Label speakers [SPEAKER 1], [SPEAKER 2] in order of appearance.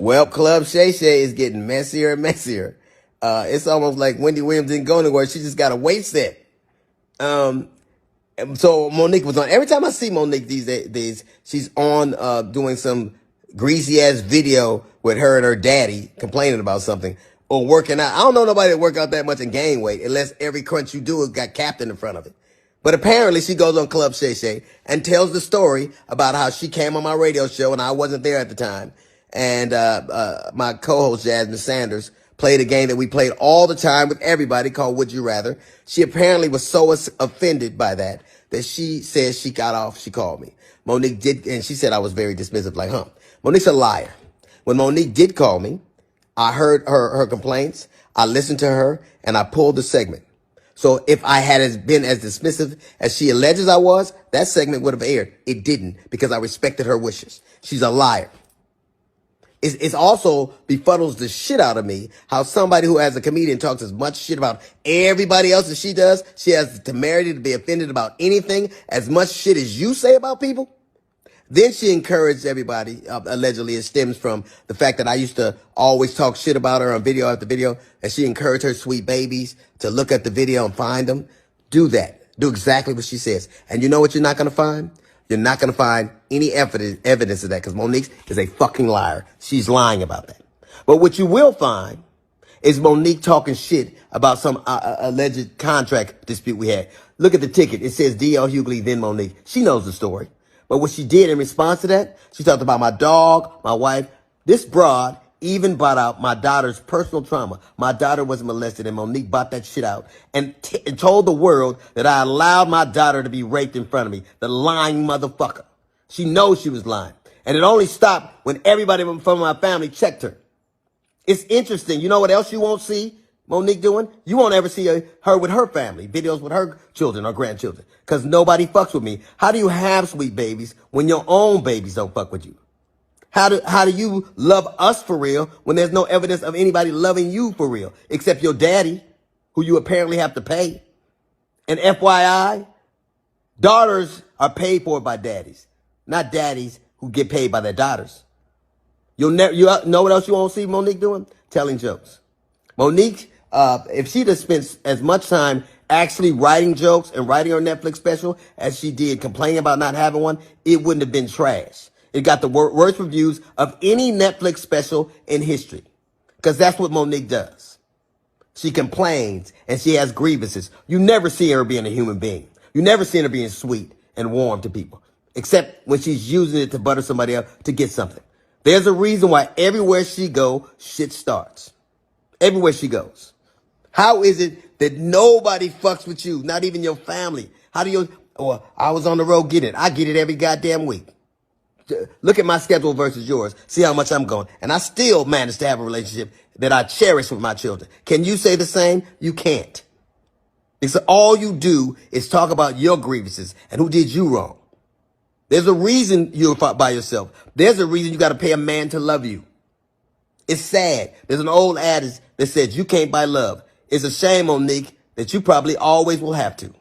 [SPEAKER 1] Well, Club Shay Shay is getting messier and messier. It's almost like Wendy Williams didn't go anywhere. She just got a weight set. Um, so Monique was on. Every time I see Monique these days, she's on doing some greasy ass video with her and her daddy complaining about something or working out. I don't know nobody that work out that much and gain weight unless every crunch you do has got Captain in front of it. But apparently she goes on Club Shay Shay and tells the story about how she came on my radio show and I wasn't there at the time. And my co-host Jasmine Sanders played a game that we played all the time with everybody called Would You Rather. She apparently was so offended by that she says she got off. She called me. Monique did, and she said I was very dismissive, like, Monique's a liar. When Monique did call me, I heard her complaints. I listened to her and I pulled the segment. So if I had been as dismissive as she alleges I was, that segment would have aired. It didn't because I respected her wishes. She's a liar. It's also befuddles the shit out of me how somebody who as a comedian talks as much shit about everybody else as she does, she has the temerity to be offended about anything as much shit as you say about people. Then she encouraged everybody, allegedly it stems from the fact that I used to always talk shit about her on video after video, and she encouraged her sweet babies to look at the video and find them. Do that. Do exactly what she says. And you know what you're not going to find? You're not going to find any evidence of that because Monique is a fucking liar. She's lying about that. But what you will find is Monique talking shit about some alleged contract dispute we had. Look at the ticket. It says D.L. Hughley, then Monique. She knows the story. But what she did in response to that, she talked about my dog, my wife. This broad even brought out my daughter's personal trauma. My daughter was molested and Monique brought that shit out and told the world that I allowed my daughter to be raped in front of me. The lying motherfucker. She knows she was lying. And it only stopped when everybody from my family checked her. It's interesting. You know what else you won't see Monique doing? You won't ever see her with her family, videos with her children or grandchildren, because nobody fucks with me. How do you have sweet babies when your own babies don't fuck with you? How do you love us for real when there's no evidence of anybody loving you for real, except your daddy, who you apparently have to pay? And FYI, daughters are paid for by daddies, not daddies who get paid by their daughters. You know what else you won't see Monique doing? Telling jokes. Monique, if she'd have spent as much time actually writing jokes and writing her Netflix special as she did complaining about not having one, it wouldn't have been trash. It got the worst reviews of any Netflix special in history. Because that's what Monique does. She complains and she has grievances. You never see her being a human being. You never see her being sweet and warm to people. Except when she's using it to butter somebody up to get something. There's a reason why everywhere she goes, shit starts. Everywhere she goes. How is it that nobody fucks with you? Not even your family. How do you, I was on the road getting it. I get it every goddamn week. Look at my schedule versus yours. See how much I'm going. And I still manage to have a relationship that I cherish with my children. Can you say the same? You can't. Because all you do is talk about your grievances and who did you wrong. There's a reason you're by yourself. There's a reason you got to pay a man to love you. It's sad. There's an old adage that says you can't buy love. It's a shame, Monique, that you probably always will have to.